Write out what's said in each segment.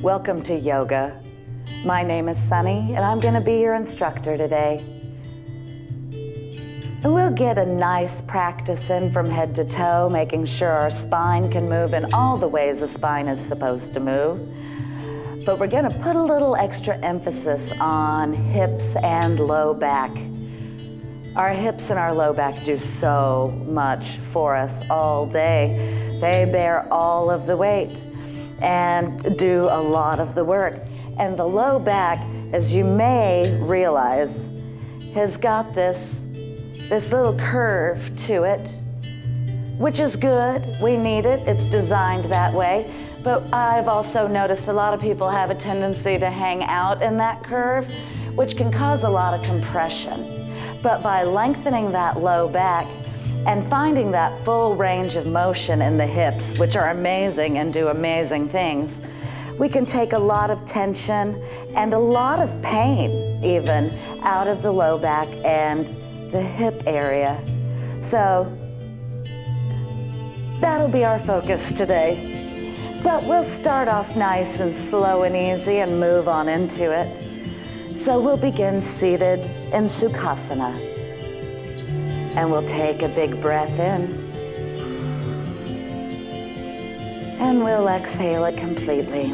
Welcome to yoga. My name is Sunny, and I'm going to be your instructor today. And we'll get a nice practice in from head to toe, making sure our spine can move in all the ways a spine is supposed to move. But we're going to put a little extra emphasis on hips and low back. Our hips and our low back do so much for us all day. They bear all of the weight and do a lot of the work. And the low back, as you may realize, has got this little curve to it, which is good. We need it. It's designed that way. But I've also noticed a lot of people have a tendency to hang out in that curve, which can cause a lot of compression. But by lengthening that low back and finding that full range of motion in the hips, which are amazing and do amazing things, we can take a lot of tension and a lot of pain even out of the low back and the hip area. So that'll be our focus today. But we'll start off nice and slow and easy and move on into it. So we'll begin seated in Sukhasana. And we'll take a big breath in. And we'll exhale it completely.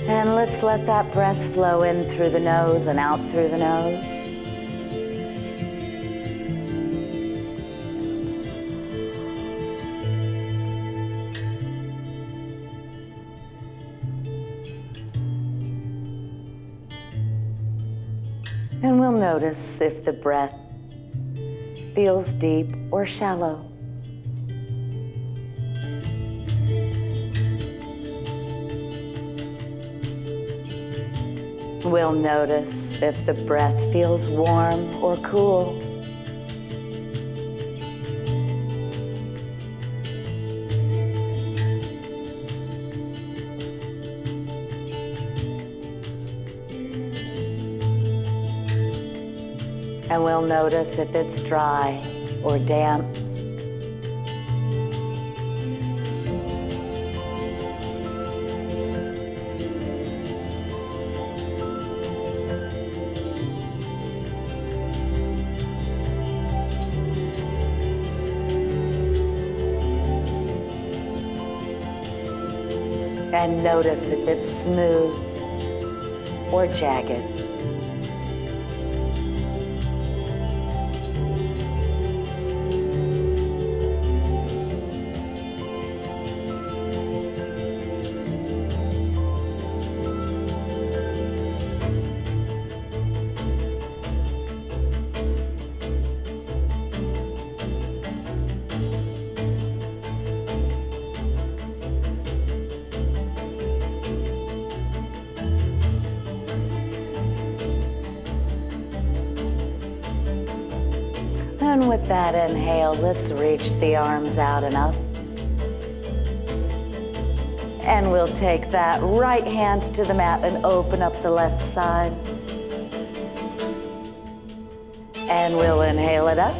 And let's let that breath flow in through the nose and out through the nose. And we'll notice if the breath feels deep or shallow. We'll notice if the breath feels warm or cool. And we'll notice if it's dry or damp. And notice if it's smooth or jagged. And with that inhale, let's reach the arms out and up. And we'll take that right hand to the mat and open up the left side. And we'll inhale it up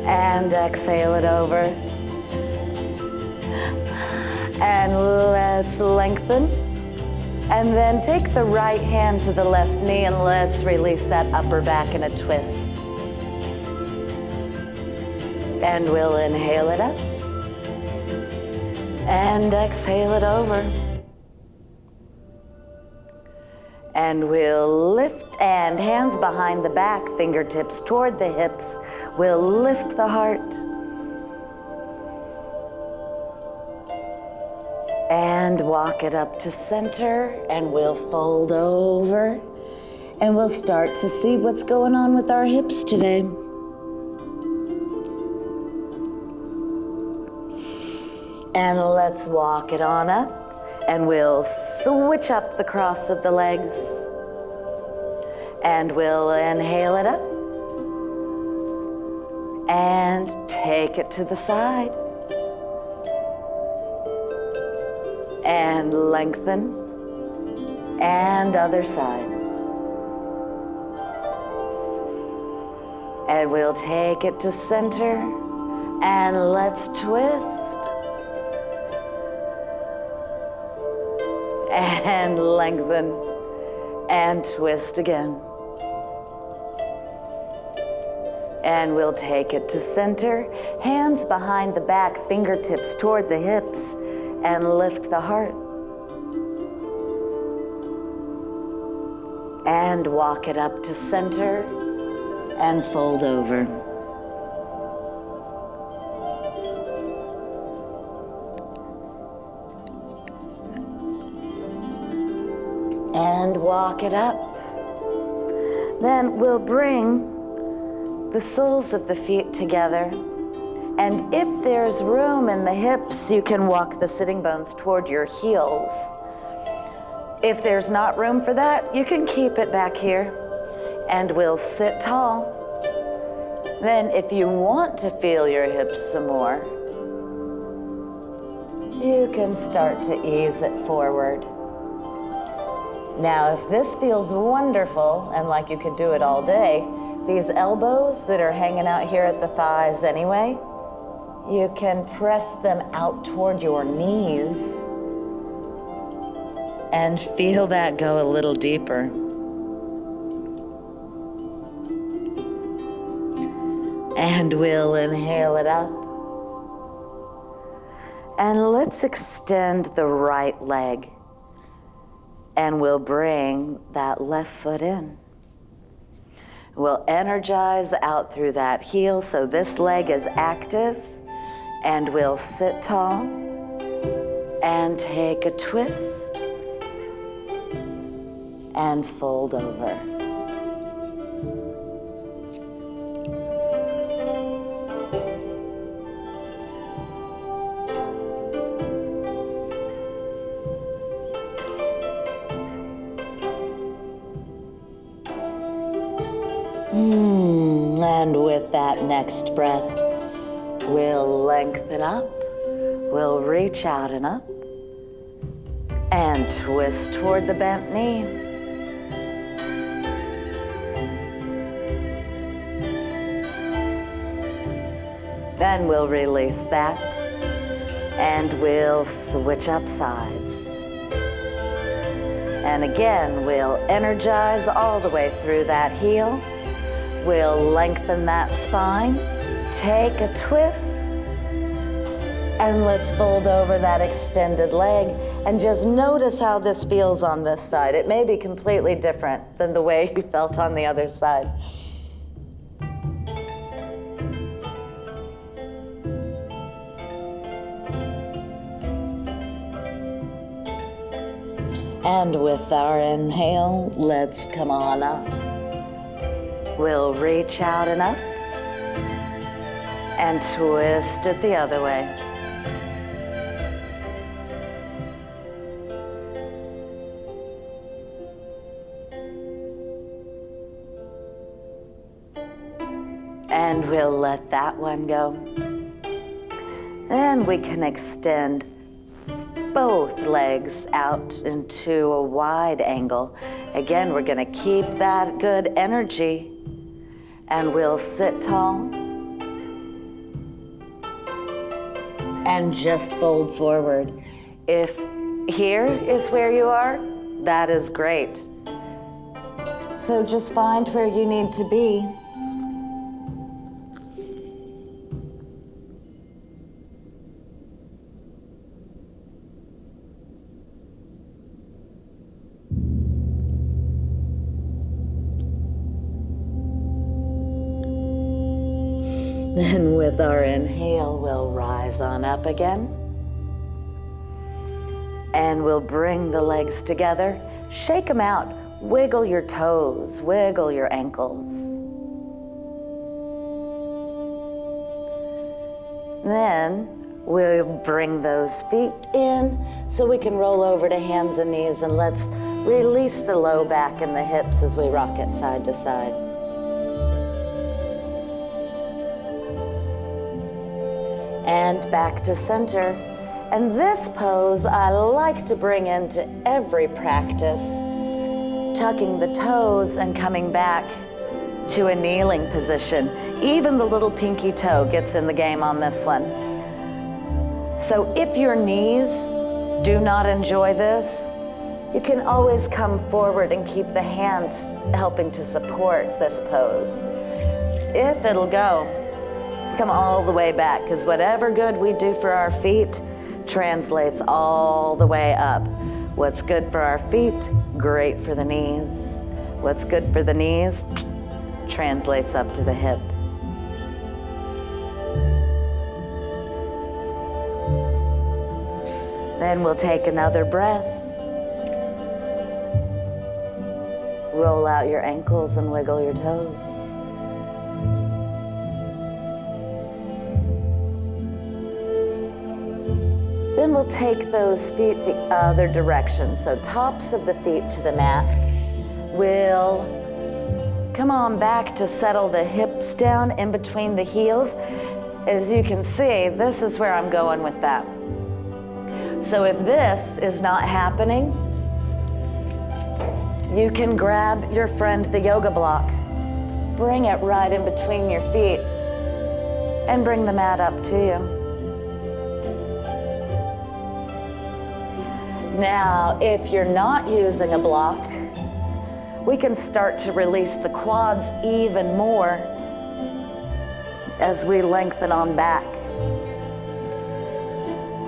and exhale it over. And let's lengthen. And then take the right hand to the left knee and let's release that upper back in a twist. And we'll inhale it up and exhale it over. And we'll lift, and hands behind the back, fingertips toward the hips. We'll lift the heart. And walk it up to center, and we'll fold over. And we'll start to see what's going on with our hips today. And let's walk it on up, and we'll switch up the cross of the legs. And we'll inhale it up, and take it to the side. And lengthen, and other side. And we'll take it to center, and let's twist. And lengthen, and twist again. And we'll take it to center, hands behind the back, fingertips toward the hips, and lift the heart. And walk it up to center, and fold over. And walk it up. Then we'll bring the soles of the feet together. And if there's room in the hips, you can walk the sitting bones toward your heels. If there's not room for that, you can keep it back here. And we'll sit tall. Then if you want to feel your hips some more, you can start to ease it forward. Now, if this feels wonderful and like you could do it all day, these elbows that are hanging out here at the thighs anyway, you can press them out toward your knees and feel that go a little deeper. And we'll inhale it up. And let's extend the right leg. And we'll bring that left foot in. We'll energize out through that heel so this leg is active. And we'll sit tall and take a twist and fold over. And with that next breath, we'll lengthen up, we'll reach out and up, and twist toward the bent knee. Then we'll release that, and we'll switch up sides. And again, we'll energize all the way through that heel. We'll lengthen that spine, take a twist, and let's fold over that extended leg and just notice how this feels on this side. It may be completely different than the way you felt on the other side. And with our inhale, let's come on up. We'll reach out and up and twist it the other way. And we'll let that one go. And we can extend both legs out into a wide angle. Again, we're going to keep that good energy. And we'll sit tall and just fold forward. If here is where you are, that is great. So just find where you need to be. Then with our inhale, we'll rise on up again. And we'll bring the legs together. Shake them out. Wiggle your toes. Wiggle your ankles. Then we'll bring those feet in so we can roll over to hands and knees, and let's release the low back and the hips as we rock it side to side. And back to center. And this pose I like to bring into every practice, tucking the toes and coming back to a kneeling position. Even the little pinky toe gets in the game on this one. So if your knees do not enjoy this, you can always come forward and keep the hands helping to support this pose. If it'll go, come all the way back, because whatever good we do for our feet translates all the way up. What's good for our feet, great for the knees. What's good for the knees translates up to the hip. Then we'll take another breath. Roll out your ankles and wiggle your toes. Then we'll take those feet the other direction. So tops of the feet to the mat. We'll come on back to settle the hips down in between the heels. As you can see, this is where I'm going with that. So if this is not happening, you can grab your friend the yoga block, bring it right in between your feet, and bring the mat up to you. Now, if you're not using a block, we can start to release the quads even more as we lengthen on back,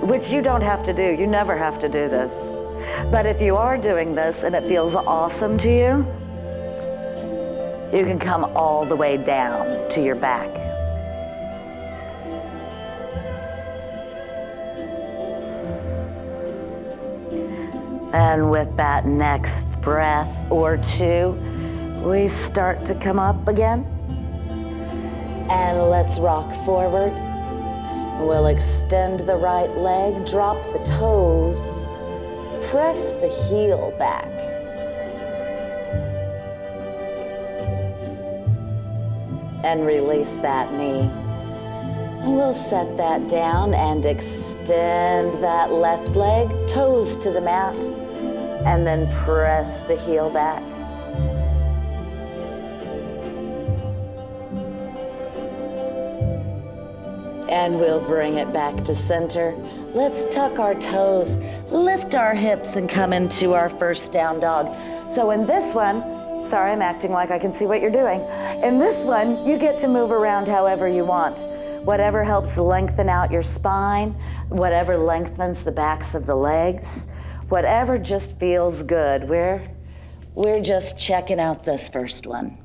which you don't have to do. You never have to do this. But if you are doing this and it feels awesome to you, you can come all the way down to your back. And with that next breath or two, we start to come up again. And let's rock forward. We'll extend the right leg, drop the toes, press the heel back. And release that knee. And we'll set that down and extend that left leg, toes to the mat, and then press the heel back. And we'll bring it back to center. Let's tuck our toes, lift our hips, and come into our first down dog. So in this one, sorry, I'm acting like I can see what you're doing. In this one, you get to move around however you want. Whatever helps lengthen out your spine, whatever lengthens the backs of the legs, whatever just feels good. We're just checking out this first one.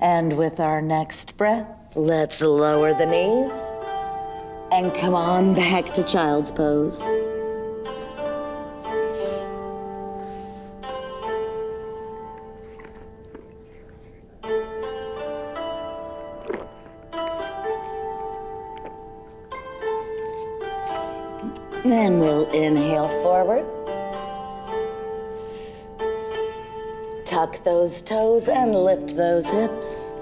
And with our next breath, let's lower the knees and come on back to child's pose. Then we'll inhale forward. Tuck those toes and lift those hips.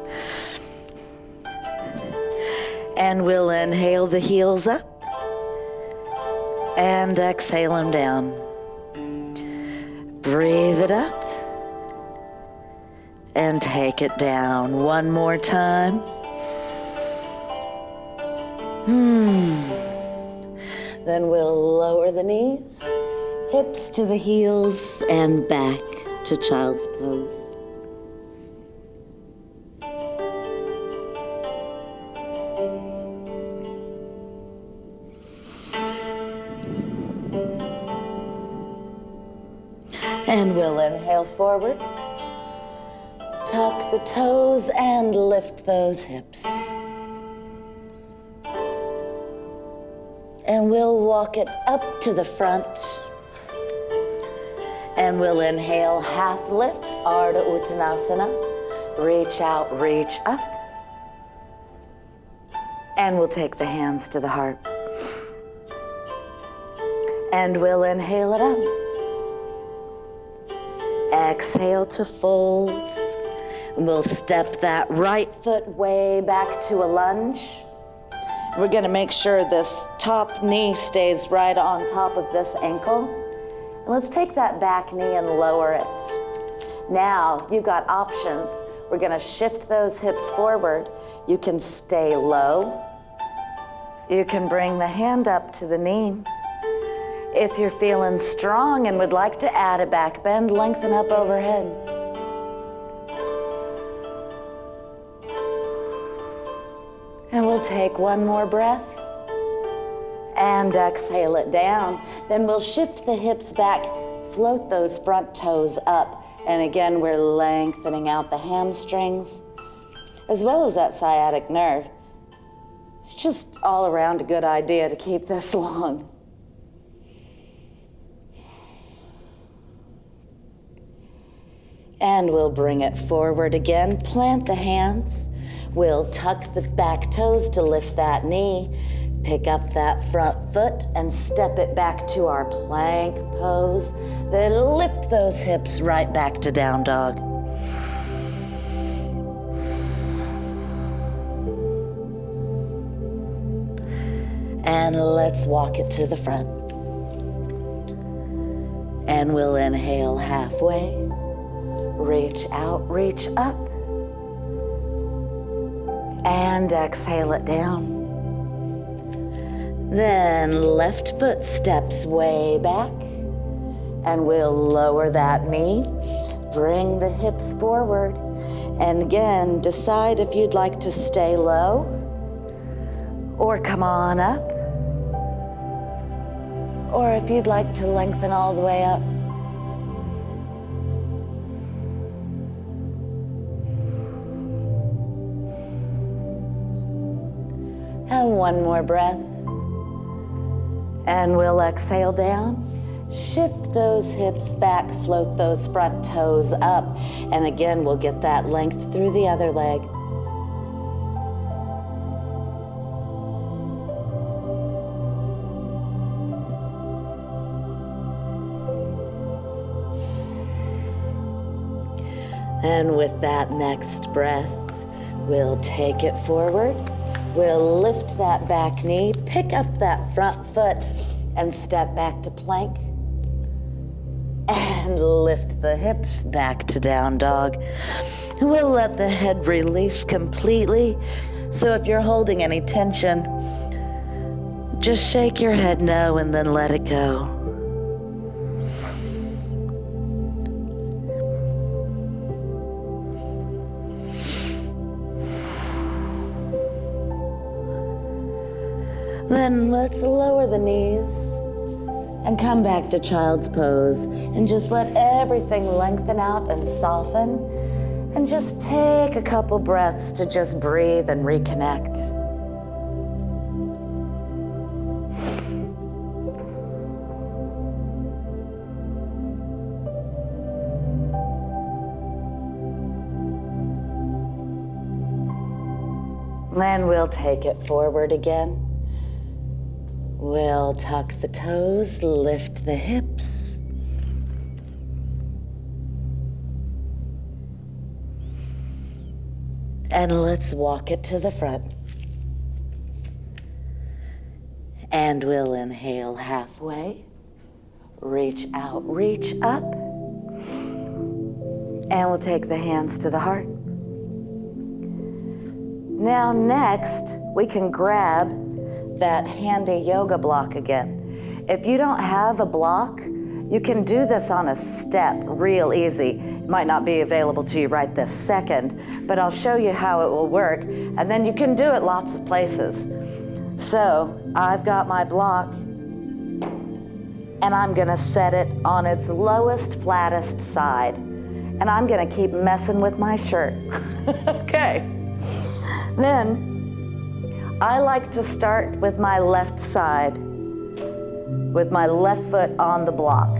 And we'll inhale the heels up and exhale them down. Breathe it up and take it down. One more time. Then we'll lower the knees, hips to the heels, and back to child's pose. And we'll inhale forward, tuck the toes, and lift those hips. And we'll walk it up to the front. And we'll inhale, half lift, Ardha Uttanasana. Reach out, reach up. And we'll take the hands to the heart. And we'll inhale it up. Exhale to fold. And we'll step that right foot way back to a lunge. We're gonna make sure this top knee stays right on top of this ankle. And let's take that back knee and lower it. Now you've got options. We're gonna shift those hips forward. You can stay low. You can bring the hand up to the knee. If you're feeling strong and would like to add a back bend, lengthen up overhead. And we'll take one more breath and exhale it down. Then we'll shift the hips back, float those front toes up. And again, we're lengthening out the hamstrings as well as that sciatic nerve. It's just all around a good idea to keep this long. And we'll bring it forward again, plant the hands. We'll tuck the back toes to lift that knee, pick up that front foot and step it back to our plank pose. Then lift those hips right back to down dog. And let's walk it to the front. And we'll inhale halfway. Reach out, reach up. And exhale it down. Then left foot steps way back. And we'll lower that knee. Bring the hips forward. And again, decide if you'd like to stay low or come on up. Or if you'd like to lengthen all the way up. And one more breath. And we'll exhale down. Shift those hips back, float those front toes up. And again, we'll get that length through the other leg. And with that next breath, we'll take it forward. We'll lift that back knee, pick up that front foot, and step back to plank. And lift the hips back to down dog. And we'll let the head release completely. So if you're holding any tension, just shake your head no and then let it go. Then let's lower the knees and come back to child's pose and just let everything lengthen out and soften and just take a couple breaths to just breathe and reconnect. Then we'll take it forward again. We'll tuck the toes, lift the hips. And let's walk it to the front. And we'll inhale halfway. Reach out, reach up. And we'll take the hands to the heart. Now next, we can grab that handy yoga block again. If you don't have a block, you can do this on a step real easy. It might not be available to you right this second, but I'll show you how it will work, and then you can do it lots of places. So I've got my block, and I'm gonna set it on its lowest, flattest side, and I'm gonna keep messing with my shirt. Okay. Then I like to start with my left side, with my left foot on the block,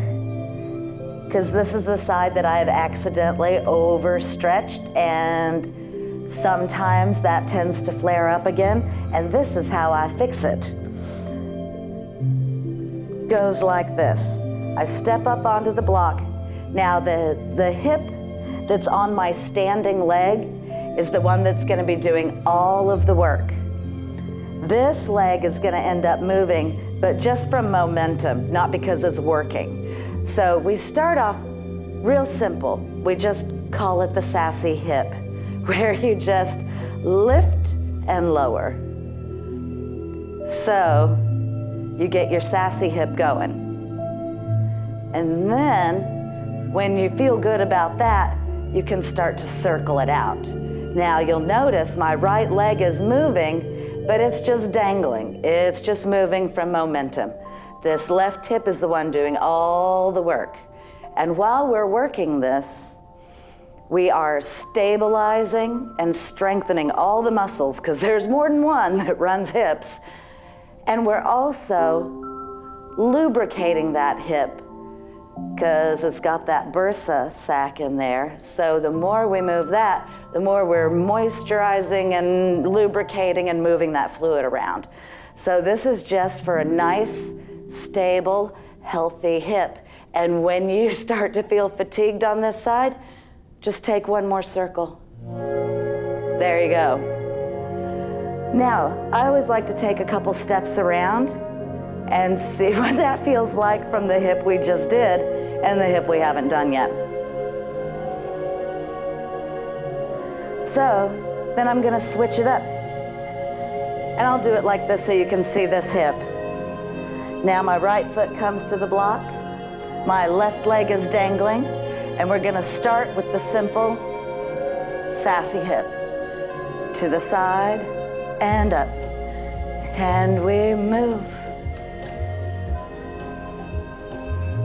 because this is the side that I have accidentally overstretched, and sometimes that tends to flare up again, and this is how I fix it. Goes like this. I step up onto the block. Now the hip that's on my standing leg is the one that's going to be doing all of the work. This leg is going to end up moving, but just from momentum, not because it's working. So we start off Real simple. We just call it the sassy hip, where you just lift and lower. So you get your sassy hip going. And then when you feel good about that, you can start to circle it out. Now you'll notice my right leg is moving, but it's just dangling. It's just moving from momentum. This left hip is the one doing all the work. And while we're working this, we are stabilizing and strengthening all the muscles, because there's more than one that runs hips. And we're also lubricating that hip, because it's got that bursa sac in there. So the more we move that, the more we're moisturizing and lubricating and moving that fluid around. So this is just for a nice, stable, healthy hip. And when you start to feel fatigued on this side, just take one more circle. There you go. Now, I always like to take a couple steps around and see what that feels like from the hip we just did and the hip we haven't done yet. So, then I'm gonna switch it up. And I'll do it like this so you can see this hip. Now my right foot comes to the block, my left leg is dangling, and we're gonna start with the simple sassy hip. To the side and up, and we move.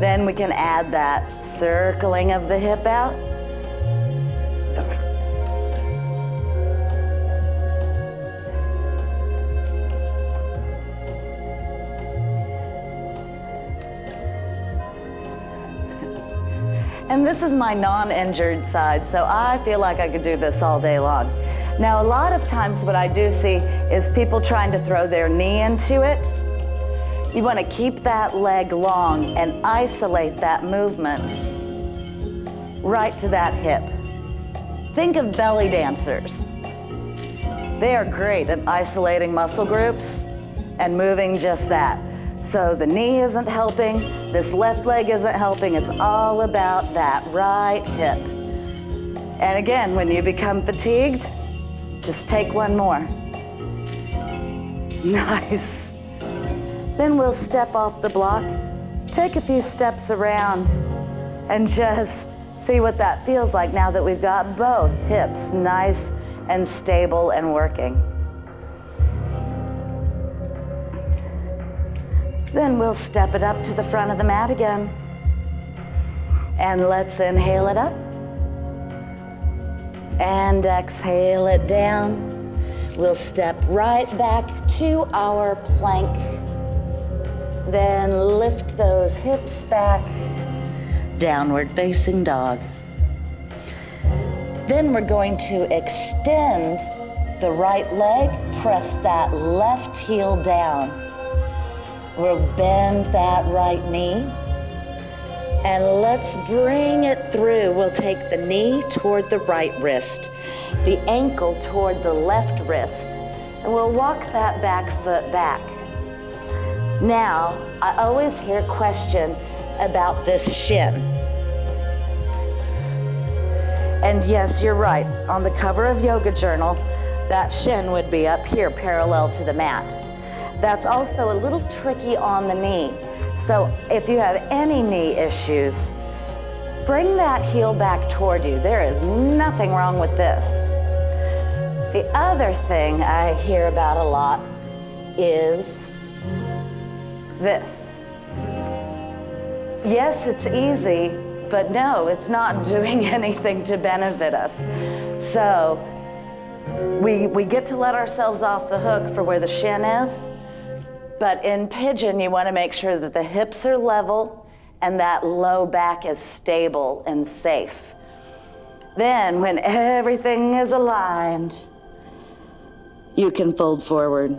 Then we can add that circling of the hip out. And this is my non-injured side, so I feel like I could do this all day long. Now, a lot of times what I do see is people trying to throw their knee into it. You want to keep that leg long and isolate that movement right to that hip. Think of belly dancers. They are great at isolating muscle groups and moving just that. So the knee isn't helping, this left leg isn't helping, it's all about that right hip. And again, when you become fatigued, just take one more. Nice. Then we'll step off the block, take a few steps around, and just see what that feels like now that we've got both hips nice and stable and working. Then we'll step it up to the front of the mat again. And let's inhale it up. And exhale it down. We'll step right back to our plank. Then lift those hips back. Downward facing dog. Then we're going to extend the right leg, press that left heel down. We'll bend that right knee, and let's bring it through. We'll take the knee toward the right wrist, the ankle toward the left wrist, and we'll walk that back foot back. Now, I always hear a question about this shin. And yes, you're right. On the cover of Yoga Journal, that shin would be up here parallel to the mat. That's also a little tricky on the knee. So if you have any knee issues, bring that heel back toward you. There is nothing wrong with this. The other thing I hear about a lot is this. Yes, it's easy, but no, it's not doing anything to benefit us. So we get to let ourselves off the hook for where the shin is. But in pigeon, you want to make sure that the hips are level and that low back is stable and safe. Then, when everything is aligned, you can fold forward.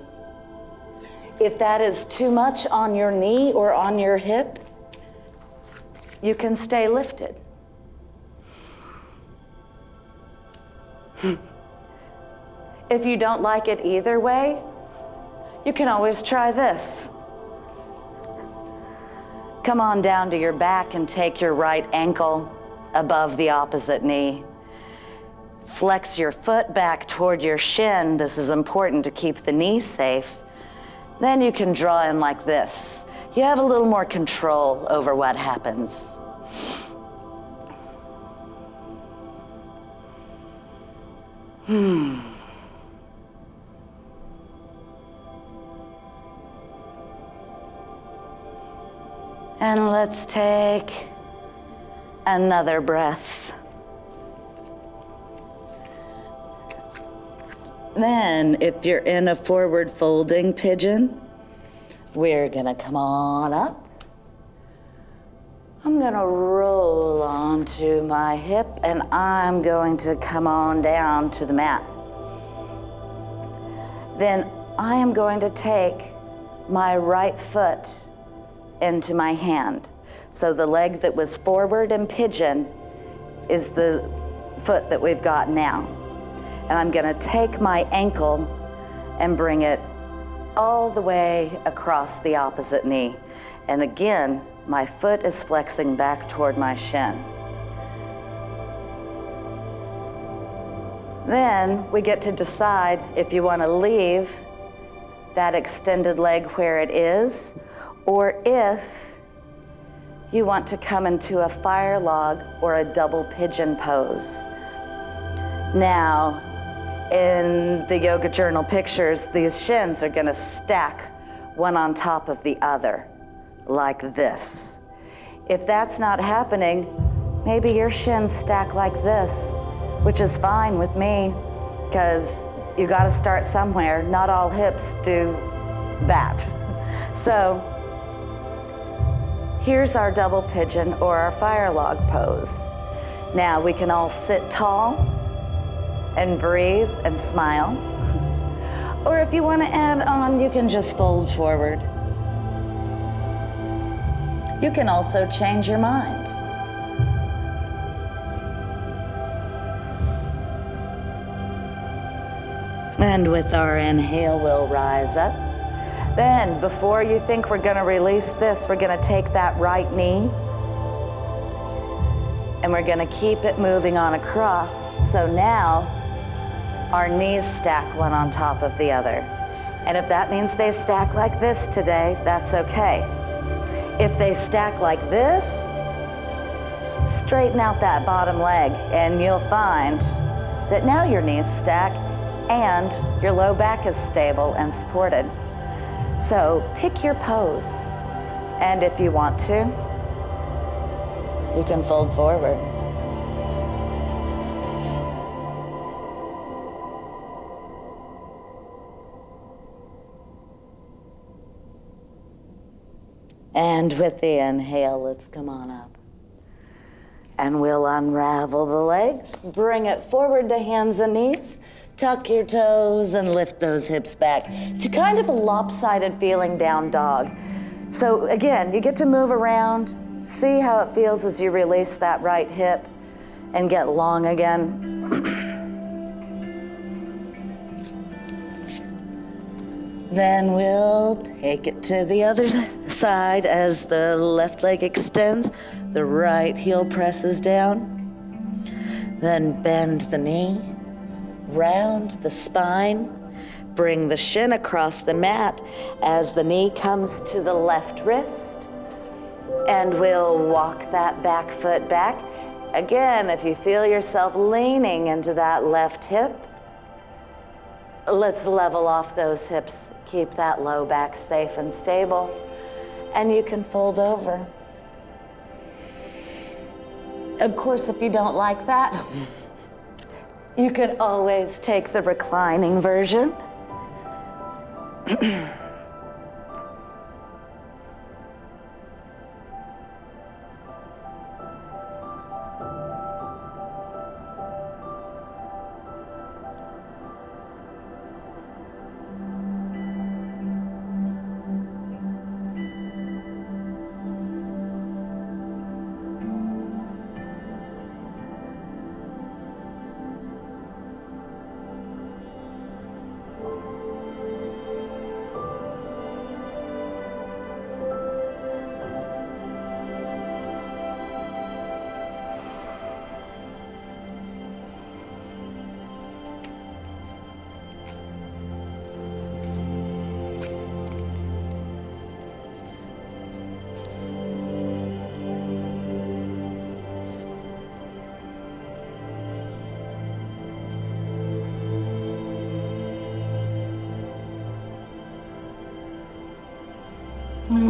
If that is too much on your knee or on your hip, you can stay lifted. If you don't like it either way, you can always try this. Come on down to your back and take your right ankle above the opposite knee. Flex your foot back toward your shin. This is important to keep the knee safe. Then you can draw in like this. You have a little more control over what happens. And let's take another breath. Then, if you're in a forward folding pigeon, we're gonna come on up. I'm gonna roll onto my hip and I'm going to come on down to the mat. Then I am going to take my right foot into my hand. So the leg that was forward and pigeon is the foot that we've got now. And I'm gonna take my ankle and bring it all the way across the opposite knee. And again, my foot is flexing back toward my shin. Then we get to decide if you want to leave that extended leg where it is, or if you want to come into a fire log or a double pigeon pose. Now, in the yoga journal pictures, these shins are gonna stack one on top of the other, like this. If that's not happening, maybe your shins stack like this, which is fine with me, because you gotta start somewhere. Not all hips do that. So, here's our double pigeon or our fire log pose. Now we can all sit tall and breathe and smile. Or if you want to add on, you can just fold forward. You can also change your mind. And with our inhale, we'll rise up. Then, before you think we're gonna release this, we're gonna take that right knee and we're gonna keep it moving on across. So now, our knees stack one on top of the other. And if that means they stack like this today, that's okay. If they stack like this, straighten out that bottom leg and you'll find that now your knees stack and your low back is stable and supported. So pick your pose. And if you want to, you can fold forward. And with the inhale, let's come on up. And we'll unravel the legs, bring it forward to hands and knees, tuck your toes and lift those hips back to kind of a lopsided feeling down dog. So again, you get to move around, see how it feels as you release that right hip and get long again. Then we'll take it to the other side as the left leg extends, the right heel presses down. Then bend the knee, round the spine, bring the shin across the mat as the knee comes to the left wrist, and we'll walk that back foot back. Again, if you feel yourself leaning into that left hip, let's level off those hips. Keep that low back safe and stable. And you can fold over. Of course, if you don't like that, you can always take the reclining version.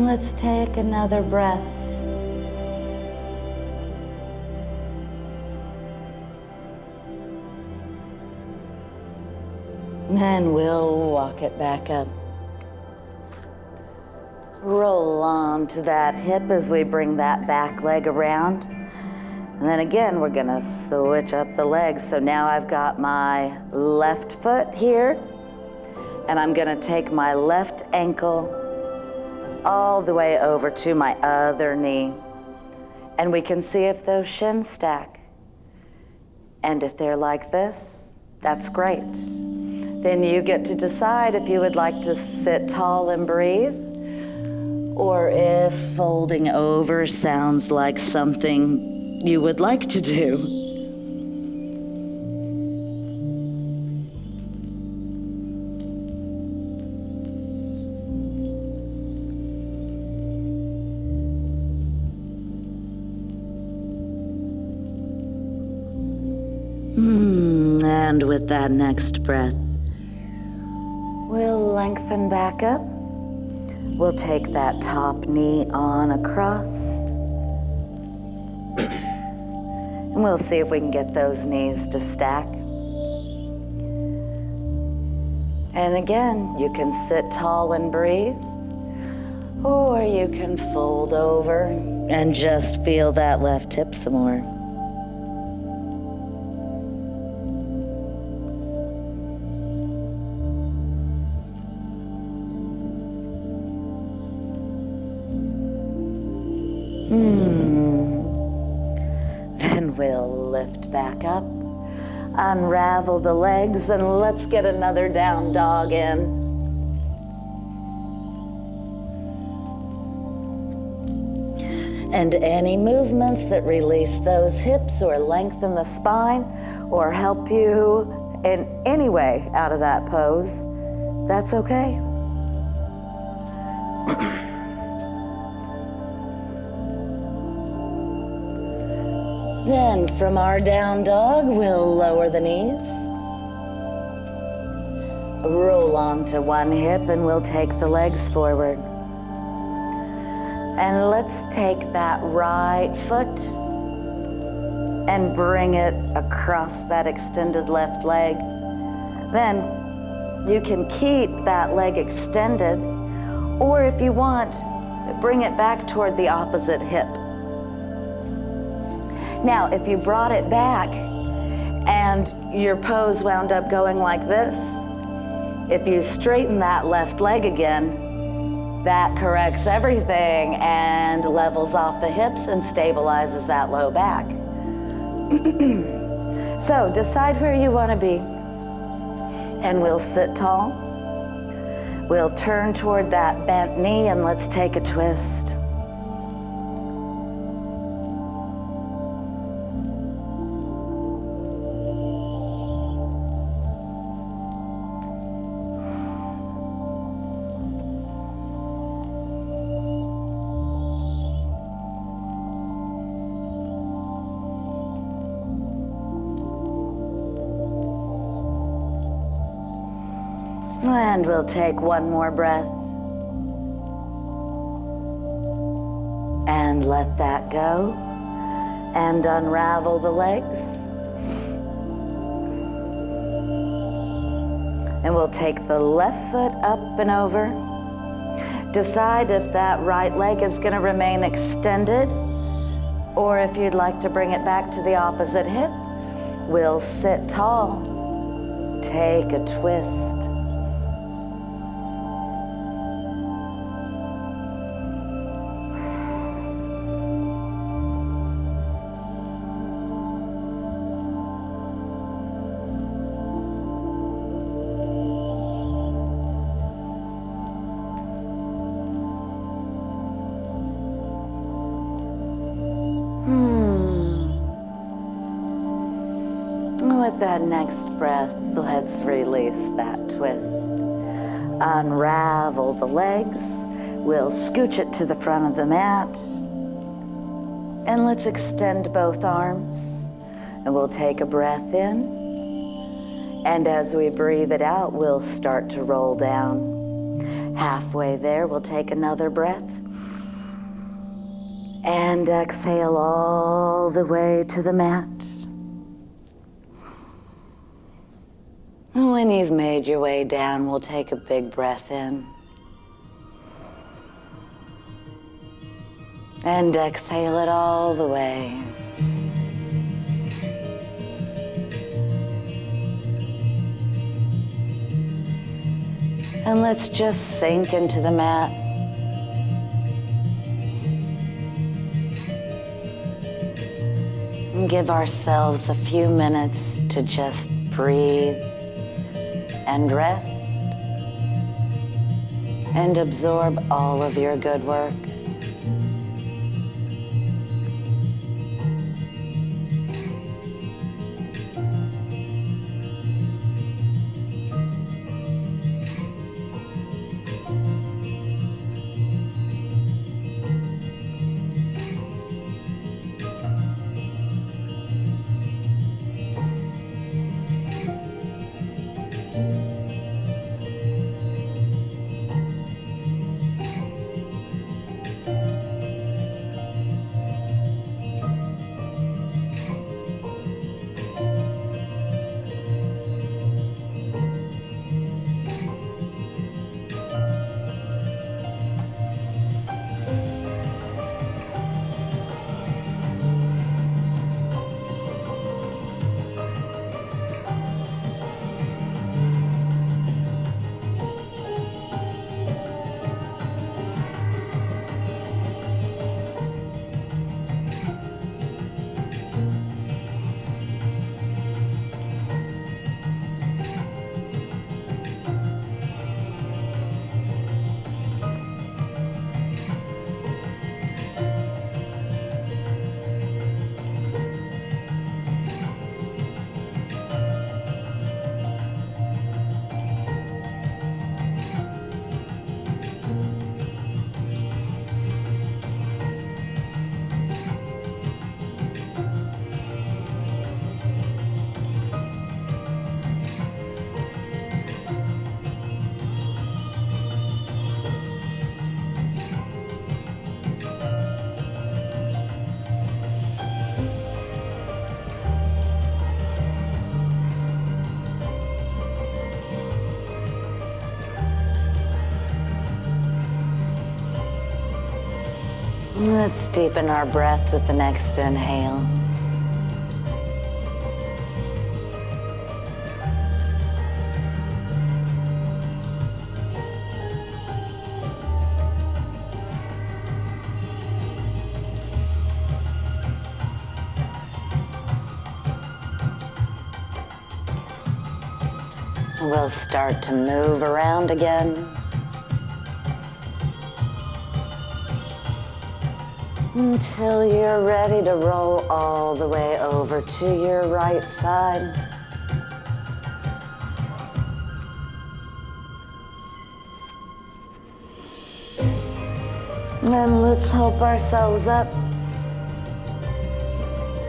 let's take another breath. Then we'll walk it back up. Roll on to that hip as we bring that back leg around. And then again, we're gonna switch up the legs. So now I've got my left foot here, and I'm gonna take my left ankle all the way over to my other knee. And we can see if those shins stack. And if they're like this, that's great. Then you get to decide if you would like to sit tall and breathe, or if folding over sounds like something you would like to do. And with that next breath, we'll lengthen back up. We'll take that top knee on across. And we'll see if we can get those knees to stack. And again, you can sit tall and breathe, or you can fold over and just feel that left hip some more. Then we'll lift back up, unravel the legs, and let's get another down dog in. And any movements that release those hips or lengthen the spine or help you in any way out of that pose, that's okay. Then from our down dog, we'll lower the knees. Roll onto one hip and we'll take the legs forward. And let's take that right foot and bring it across that extended left leg. Then you can keep that leg extended, or if you want, bring it back toward the opposite hip. Now, if you brought it back and your pose wound up going like this, if you straighten that left leg again, that corrects everything and levels off the hips and stabilizes that low back. So decide where you want to be. And we'll sit tall. We'll turn toward that bent knee and let's take a twist. And we'll take one more breath. And let that go. And unravel the legs. And we'll take the left foot up and over. Decide if that right leg is going to remain extended, or if you'd like to bring it back to the opposite hip. We'll sit tall. Take a twist. With that next breath, let's release that twist. Unravel the legs. We'll scooch it to the front of the mat. And let's extend both arms. And we'll take a breath in. And as we breathe it out, we'll start to roll down. Halfway there, we'll take another breath. And exhale all the way to the mat. And when you've made your way down, we'll take a big breath in. And exhale it all the way. And let's just sink into the mat. And give ourselves a few minutes to just breathe and rest and absorb all of your good work. Let's deepen our breath with the next inhale. We'll start to move around again. Until you're ready to roll all the way over to your right side. Then let's help ourselves up.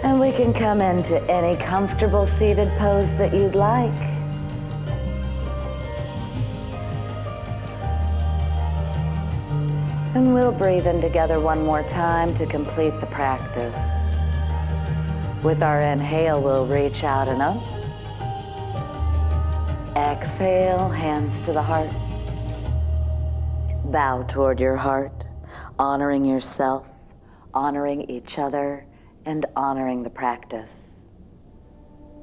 And we can come into any comfortable seated pose that you'd like. And we'll breathe in together one more time to complete the practice. With our inhale, we'll reach out and up. Exhale, hands to the heart. Bow toward your heart, honoring yourself, honoring each other, and honoring the practice.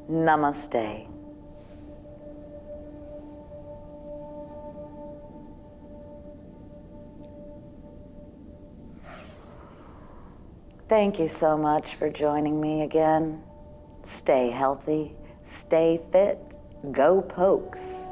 Namaste. Thank you so much for joining me again. Stay healthy, stay fit, go Pokes.